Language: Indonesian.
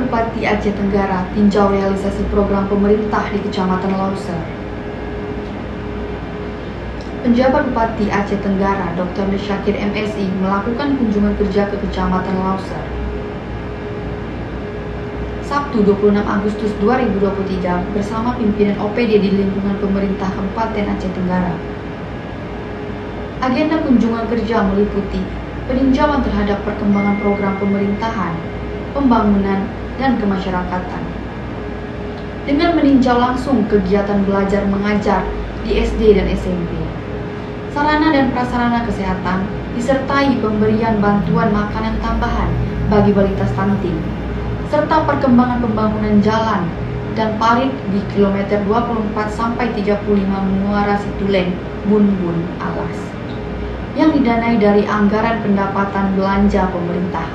Bupati Aceh Tenggara tinjau realisasi program pemerintah di Kecamatan Lauser. Penjabat Bupati Aceh Tenggara, Dr. Syakir MSI, melakukan kunjungan kerja ke Kecamatan Lauser. Sabtu 26 Agustus 2023 bersama pimpinan OPD di lingkungan pemerintah Kabupaten Aceh Tenggara. Agenda kunjungan kerja meliputi peninjauan terhadap perkembangan program pemerintahan, pembangunan, dan kemasyarakatan. Dengan meninjau langsung kegiatan belajar mengajar di SD dan SMP, sarana dan prasarana kesehatan, disertai pemberian bantuan makanan tambahan bagi balita stunting, serta perkembangan pembangunan jalan dan parit di kilometer 24-35 Muara Situlen, Bunbun, Alas, yang didanai dari anggaran pendapatan belanja pemerintah